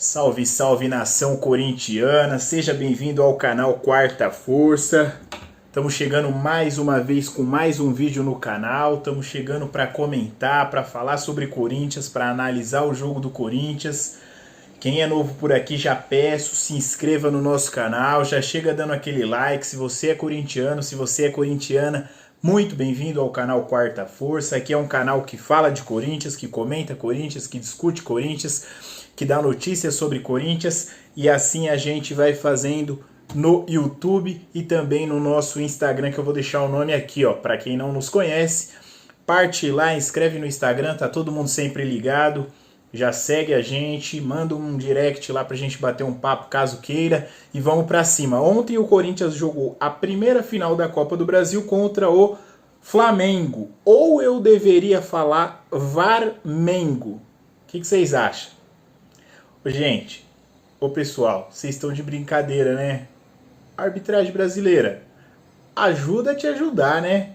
Salve, salve nação corintiana, seja bem-vindo ao canal Quarta Força. Estamos chegando mais uma vez com mais um vídeo no canal, estamos chegando para comentar, para falar sobre Corinthians, para analisar o jogo do Corinthians. Quem é novo por aqui já peço, se inscreva no nosso canal, já chega dando aquele like. Se você é corintiano, se você é corintiana, muito bem-vindo ao canal Quarta Força. Aqui é um canal que fala de Corinthians, que comenta Corinthians, que discute Corinthians, que dá notícias sobre Corinthians, e assim a gente vai fazendo no YouTube e também no nosso Instagram, que eu vou deixar o nome aqui, ó, para quem não nos conhece. Parte lá, inscreve no Instagram, tá todo mundo sempre ligado. Já segue a gente, manda um direct lá pra gente bater um papo caso queira e vamos pra cima. Ontem o Corinthians jogou a primeira final da Copa do Brasil contra o Flamengo. Ou eu deveria falar Varmengo. O que vocês acham? Gente, ô pessoal, vocês estão de brincadeira, né? Arbitragem brasileira, ajuda a te ajudar, né?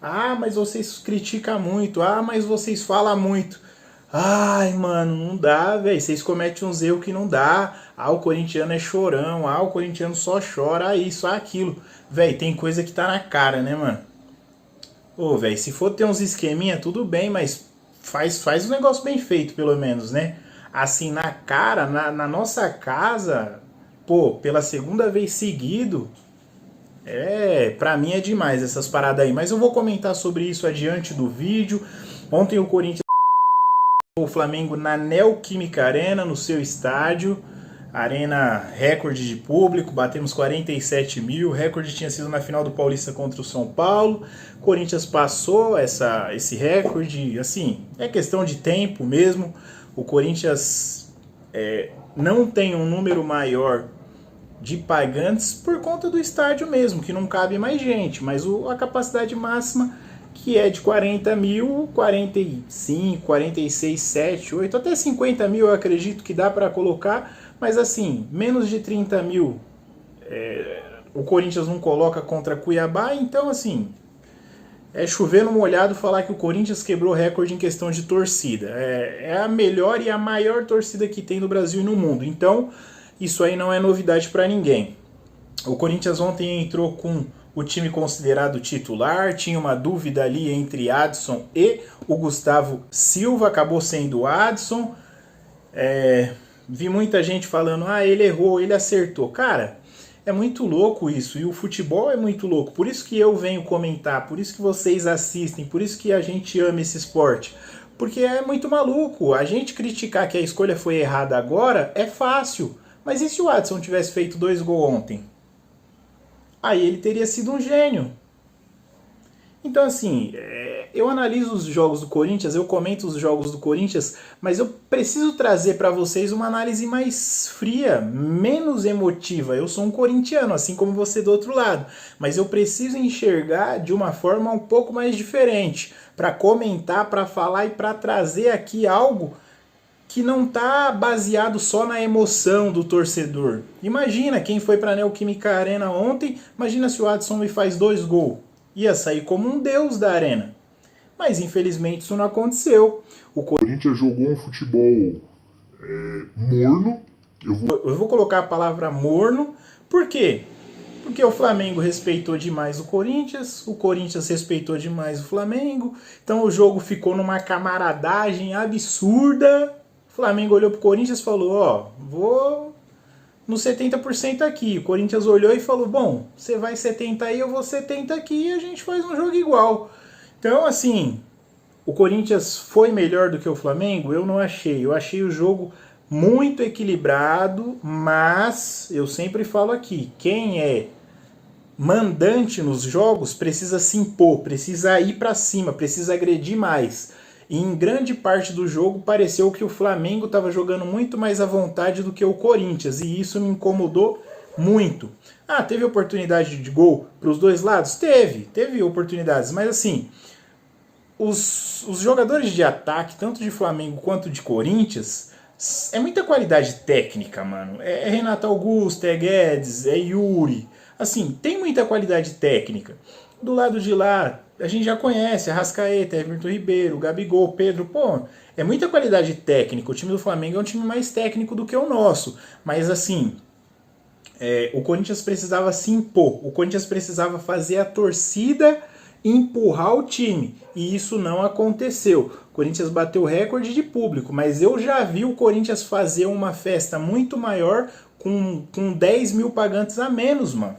Ah, mas vocês criticam muito. Ah, mas vocês falam muito. Ai, mano, não dá, velho. Vocês cometem uns erros que não dá. Ah, o corintiano é chorão. Ah, o corintiano só chora. Ah, isso, ah, aquilo. Velho, tem coisa que tá na cara, né, mano? Ô, velho, se for ter uns esqueminha, tudo bem, mas faz um negócio bem feito, pelo menos, né? Assim, na cara, na nossa casa, pô, pela segunda vez seguido, pra mim é demais essas paradas aí. Mas eu vou comentar sobre isso adiante do vídeo. Ontem o Corinthians, o Flamengo na Neoquímica Arena, no seu estádio, arena recorde de público, batemos 47 mil, recorde tinha sido na final do Paulista contra o São Paulo. Corinthians passou esse recorde, assim, é questão de tempo mesmo. O Corinthians não tem um número maior de pagantes por conta do estádio mesmo, que não cabe mais gente, mas a capacidade máxima, que é de 40 mil, 45, 46, 7, 8, até 50 mil eu acredito que dá para colocar, mas assim, menos de 30 mil o Corinthians não coloca contra Cuiabá, então assim, é chover no molhado falar que o Corinthians quebrou recorde em questão de torcida. É a melhor e a maior torcida que tem no Brasil e no mundo, então isso aí não é novidade para ninguém. O Corinthians ontem entrou com o time considerado titular, tinha uma dúvida ali entre Adson e o Gustavo Silva, acabou sendo o Adson. Vi muita gente falando, ah, ele errou, ele acertou. Cara, é muito louco isso, e o futebol é muito louco, por isso que eu venho comentar, por isso que vocês assistem, por isso que a gente ama esse esporte, porque é muito maluco. A gente criticar que a escolha foi errada agora é fácil, mas e se o Adson tivesse feito 2 gols ontem? Aí ele teria sido um gênio. Então assim, eu analiso os jogos do Corinthians, eu comento os jogos do Corinthians, mas eu preciso trazer para vocês uma análise mais fria, menos emotiva. Eu sou um corintiano, assim como você do outro lado, mas eu preciso enxergar de uma forma um pouco mais diferente, para comentar, para falar e para trazer aqui algo que não está baseado só na emoção do torcedor. Imagina quem foi para a Neoquímica Arena ontem, imagina se o Adson me faz 2 gols. Ia sair como um deus da arena. Mas infelizmente isso não aconteceu. O Corinthians jogou um futebol morno. Eu vou colocar a palavra morno, por quê? Porque o Flamengo respeitou demais o Corinthians respeitou demais o Flamengo, então o jogo ficou numa camaradagem absurda. O Flamengo olhou pro Corinthians e falou, ó, vou no 70% aqui. O Corinthians olhou e falou, bom, você vai 70 aí, eu vou 70 aqui e a gente faz um jogo igual. Então, assim, o Corinthians foi melhor do que o Flamengo? Eu não achei. Eu achei o jogo muito equilibrado, mas eu sempre falo aqui, quem é mandante nos jogos precisa se impor, precisa ir para cima, precisa agredir mais. E em grande parte do jogo pareceu que o Flamengo estava jogando muito mais à vontade do que o Corinthians, e isso me incomodou muito. Ah, teve oportunidade de gol para os dois lados? Teve oportunidades, mas assim, os jogadores de ataque, tanto de Flamengo quanto de Corinthians, é muita qualidade técnica, mano. É Renato Augusto, é Guedes, é Yuri. Assim, tem muita qualidade técnica. Do lado de lá, a gente já conhece Arrascaeta, Everton Ribeiro, Gabigol, Pedro, pô, é muita qualidade técnica. O time do Flamengo é um time mais técnico do que o nosso, mas assim, o Corinthians precisava se impor, o Corinthians precisava fazer a torcida empurrar o time, e isso não aconteceu. O Corinthians bateu recorde de público, mas eu já vi o Corinthians fazer uma festa muito maior com 10 mil pagantes a menos, mano.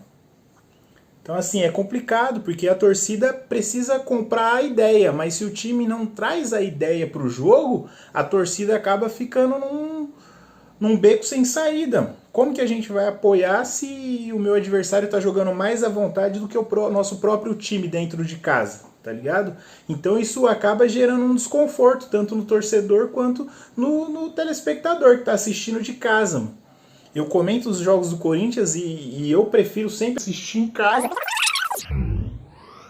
Então, assim, é complicado, porque a torcida precisa comprar a ideia, mas se o time não traz a ideia para o jogo, a torcida acaba ficando num beco sem saída. Como que a gente vai apoiar se o meu adversário está jogando mais à vontade do que o nosso próprio time dentro de casa, tá ligado? Então isso acaba gerando um desconforto, tanto no torcedor quanto no telespectador que está assistindo de casa, mano. Eu comento os jogos do Corinthians e eu prefiro sempre assistir em casa.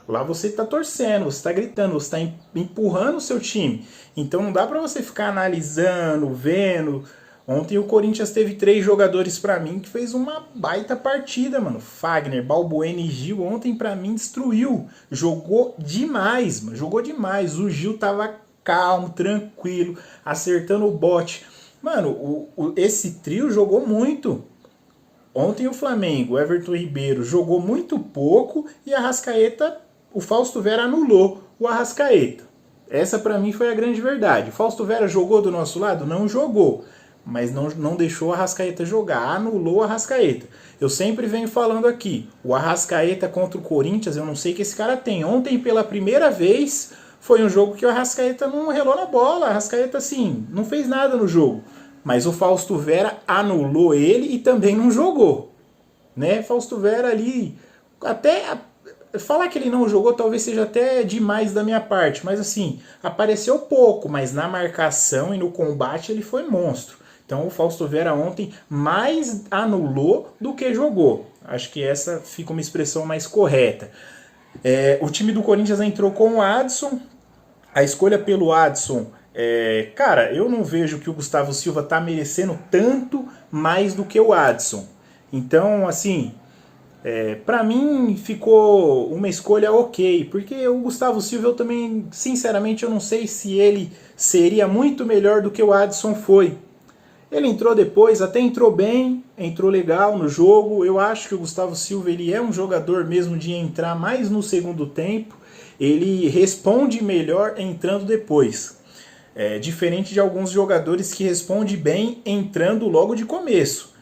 Lá você está torcendo, você está gritando, você está empurrando o seu time. Então não dá para você ficar analisando, vendo. Ontem o Corinthians teve 3 jogadores para mim que fez uma baita partida, mano. Fagner, Balbuena e Gil ontem para mim destruiu. Jogou demais, mano. Jogou demais. O Gil tava calmo, tranquilo, acertando o bote. Mano, esse trio jogou muito. Ontem o Flamengo, o Everton Ribeiro, jogou muito pouco e a Arrascaeta, o Fausto Vera anulou o Arrascaeta. Essa pra mim foi a grande verdade. O Fausto Vera jogou do nosso lado? Não jogou. Mas não deixou o Arrascaeta jogar, anulou o Arrascaeta. Eu sempre venho falando aqui, o Arrascaeta contra o Corinthians, eu não sei o que esse cara tem. Ontem, pela primeira vez, foi um jogo que o Arrascaeta não relou na bola. O Arrascaeta, assim, não fez nada no jogo. Mas o Fausto Vera anulou ele e também não jogou. Né? Fausto Vera ali, até falar que ele não jogou talvez seja até demais da minha parte, mas assim, apareceu pouco, mas na marcação e no combate ele foi monstro. Então o Fausto Vera ontem mais anulou do que jogou. Acho que essa fica uma expressão mais correta. O time do Corinthians entrou com o Adson. A escolha pelo Adson, cara, eu não vejo que o Gustavo Silva tá merecendo tanto mais do que o Adson. Então, assim, pra mim ficou uma escolha ok, porque o Gustavo Silva eu também, sinceramente, eu não sei se ele seria muito melhor do que o Adson foi. Ele entrou depois, até entrou bem, entrou legal no jogo. Eu acho que o Gustavo Silva ele é um jogador mesmo de entrar mais no segundo tempo. Ele responde melhor entrando depois. Diferente de alguns jogadores que respondem bem entrando logo de começo.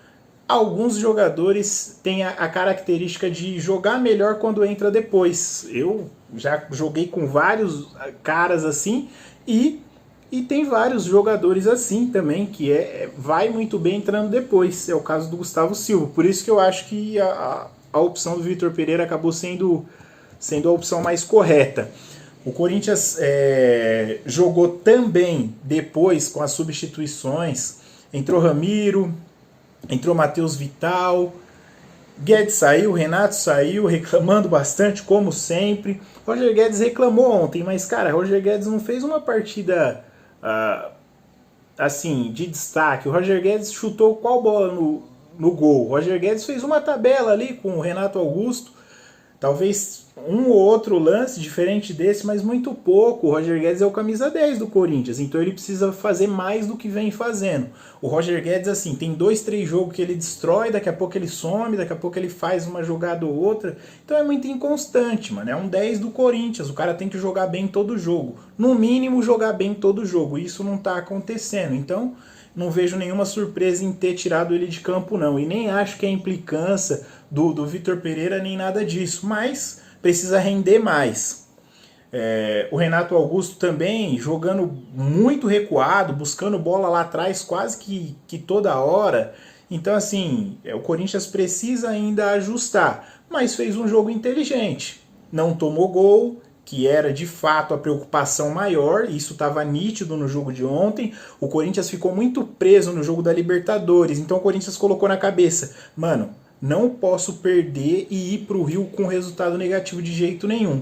Alguns jogadores têm a característica de jogar melhor quando entra depois. Eu já joguei com vários caras assim e tem vários jogadores assim também, que vai muito bem entrando depois. É o caso do Gustavo Silva. Por isso que eu acho que a opção do Vitor Pereira acabou sendo a opção mais correta. O Corinthians jogou também depois com as substituições. Entrou Ramiro, entrou Matheus Vital, Guedes saiu, Renato saiu, reclamando bastante, como sempre. Roger Guedes reclamou ontem, mas, cara, Roger Guedes não fez uma partida assim, de destaque. O Roger Guedes chutou qual bola no gol? O Roger Guedes fez uma tabela ali com o Renato Augusto. Talvez um ou outro lance diferente desse, mas muito pouco. O Roger Guedes é o camisa 10 do Corinthians, então ele precisa fazer mais do que vem fazendo. O Roger Guedes, assim, tem 2, 3 jogos que ele destrói, daqui a pouco ele some, daqui a pouco ele faz uma jogada ou outra. Então é muito inconstante, mano. É um 10 do Corinthians, o cara tem que jogar bem todo jogo. No mínimo, jogar bem todo jogo. Isso não tá acontecendo, então não vejo nenhuma surpresa em ter tirado ele de campo, não. E nem acho que é implicância do Vitor Pereira, nem nada disso. Mas precisa render mais. O Renato Augusto também jogando muito recuado, buscando bola lá atrás quase que toda hora. Então, assim, o Corinthians precisa ainda ajustar. Mas fez um jogo inteligente. Não tomou gol, que era de fato a preocupação maior, isso estava nítido no jogo de ontem. O Corinthians ficou muito preso no jogo da Libertadores, então o Corinthians colocou na cabeça, mano, não posso perder e ir para o Rio com resultado negativo de jeito nenhum.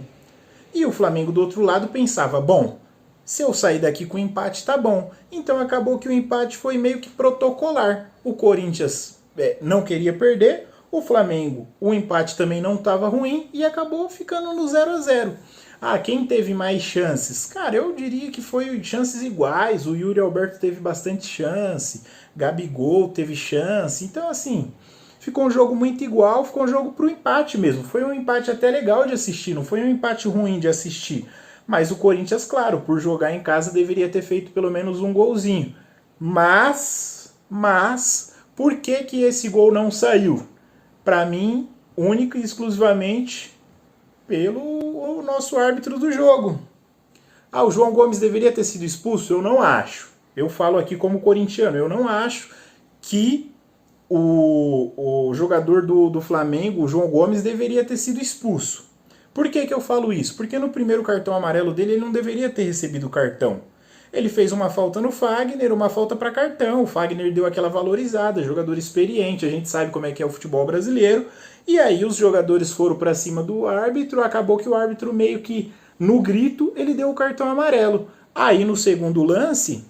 E o Flamengo do outro lado pensava, bom, se eu sair daqui com empate tá bom. Então acabou que o empate foi meio que protocolar. O Corinthians não queria perder, O Flamengo, o empate também não estava ruim e acabou ficando no 0-0. Ah, quem teve mais chances? Cara, eu diria que foi chances iguais. O Yuri Alberto teve bastante chance, Gabigol teve chance. Então, assim, ficou um jogo muito igual, ficou um jogo pro empate mesmo. Foi um empate até legal de assistir, não foi um empate ruim de assistir. Mas o Corinthians, claro, por jogar em casa, deveria ter feito pelo menos um golzinho. Mas, por que esse gol não saiu? Para mim, única e exclusivamente pelo nosso árbitro do jogo. Ah, o João Gomes deveria ter sido expulso? Eu não acho. Eu falo aqui como corintiano, eu não acho que o jogador do Flamengo, o João Gomes, deveria ter sido expulso. Por que eu falo isso? Porque no primeiro cartão amarelo dele, ele não deveria ter recebido o cartão. Ele fez uma falta no Fagner, uma falta para cartão. O Fagner deu aquela valorizada, jogador experiente, a gente sabe como é que é o futebol brasileiro. E aí os jogadores foram para cima do árbitro, acabou que o árbitro meio que, no grito, ele deu o cartão amarelo. Aí no segundo lance,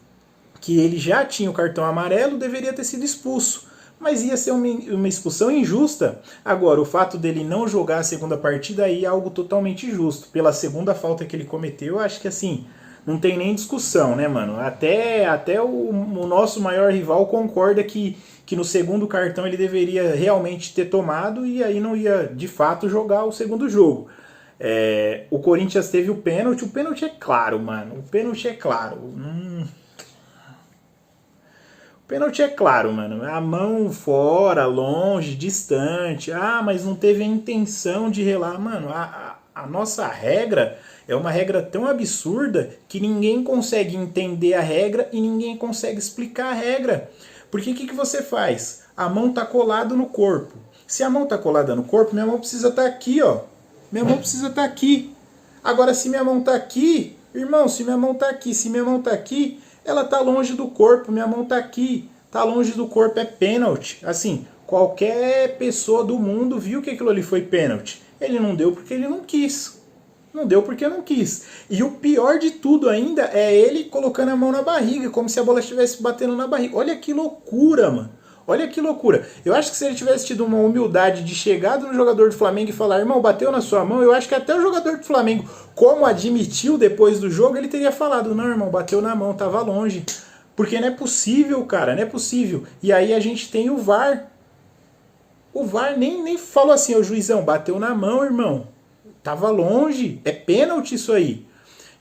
que ele já tinha o cartão amarelo, deveria ter sido expulso. Mas ia ser uma expulsão injusta. Agora, o fato dele não jogar a segunda partida aí é algo totalmente justo. Pela segunda falta que ele cometeu, eu acho que assim, não tem nem discussão, né, mano? Até o nosso maior rival concorda que no segundo cartão ele deveria realmente ter tomado e aí não ia, de fato, jogar o segundo jogo. O Corinthians teve o pênalti é claro, mano. O pênalti é claro. O pênalti é claro, mano. A mão fora, longe, distante. Ah, mas não teve a intenção de relar. Mano, a nossa regra é uma regra tão absurda que ninguém consegue entender a regra e ninguém consegue explicar a regra. Porque o que você faz? A mão tá colada no corpo. Se a mão tá colada no corpo, minha mão precisa estar aqui, ó. Minha mão precisa estar aqui. Agora, se minha mão tá aqui, irmão, se minha mão tá aqui, ela tá longe do corpo, minha mão tá aqui. Tá longe do corpo, é pênalti. Assim, qualquer pessoa do mundo viu que aquilo ali foi pênalti. Ele não deu porque ele não quis. Não deu porque não quis. E o pior de tudo ainda é ele colocando a mão na barriga, como se a bola estivesse batendo na barriga. Olha que loucura, mano. Olha que loucura. Eu acho que se ele tivesse tido uma humildade de chegada no jogador do Flamengo e falar, irmão, bateu na sua mão, eu acho que até o jogador do Flamengo, como admitiu depois do jogo, ele teria falado, não, irmão, bateu na mão, tava longe. Porque não é possível, cara, não é possível. E aí a gente tem o VAR. O VAR nem falou assim, ô juizão, bateu na mão, irmão. Tava longe, é pênalti isso aí.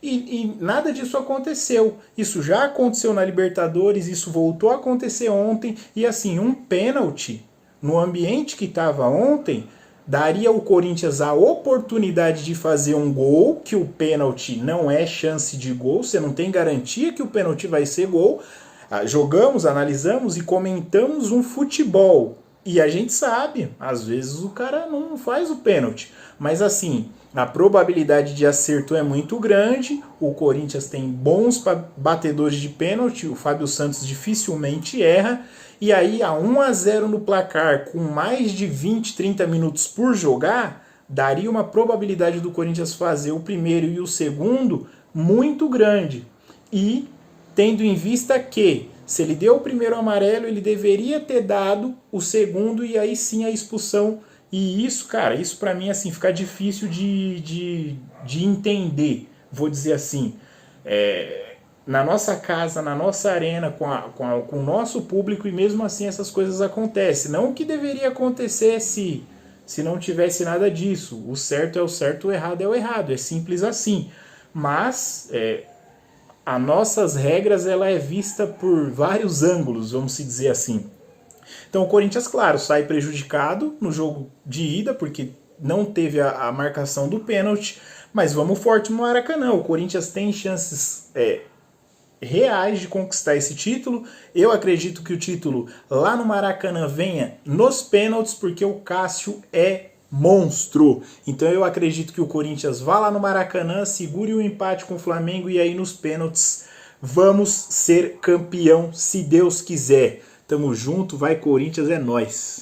E nada disso aconteceu. Isso já aconteceu na Libertadores, isso voltou a acontecer ontem. E assim, um pênalti no ambiente que estava ontem daria ao Corinthians a oportunidade de fazer um gol, que o pênalti não é chance de gol, você não tem garantia que o pênalti vai ser gol. Jogamos, analisamos e comentamos um futebol. E a gente sabe, às vezes o cara não faz o pênalti. Mas assim, a probabilidade de acerto é muito grande. O Corinthians tem bons batedores de pênalti. O Fábio Santos dificilmente erra. E aí, a 1-0 no placar, com mais de 20, 30 minutos por jogar, daria uma probabilidade do Corinthians fazer o primeiro e o segundo muito grande. E tendo em vista que, se ele deu o primeiro amarelo, ele deveria ter dado o segundo e aí sim a expulsão. E isso, cara, isso pra mim assim, fica difícil de entender, vou dizer assim. Na nossa casa, na nossa arena, com o nosso público, e mesmo assim essas coisas acontecem. Não o que deveria acontecer se não tivesse nada disso. O certo é o certo, o errado é o errado. É simples assim. Mas as nossas regras, ela é vista por vários ângulos, vamos se dizer assim. Então o Corinthians, claro, sai prejudicado no jogo de ida, porque não teve a marcação do pênalti, mas vamos forte no Maracanã. O Corinthians tem chances reais de conquistar esse título. Eu acredito que o título lá no Maracanã venha nos pênaltis, porque o Cássio é monstro. Então eu acredito que o Corinthians vá lá no Maracanã, segure o empate com o Flamengo e aí nos pênaltis vamos ser campeão, se Deus quiser. Tamo junto, vai Corinthians, é nóis.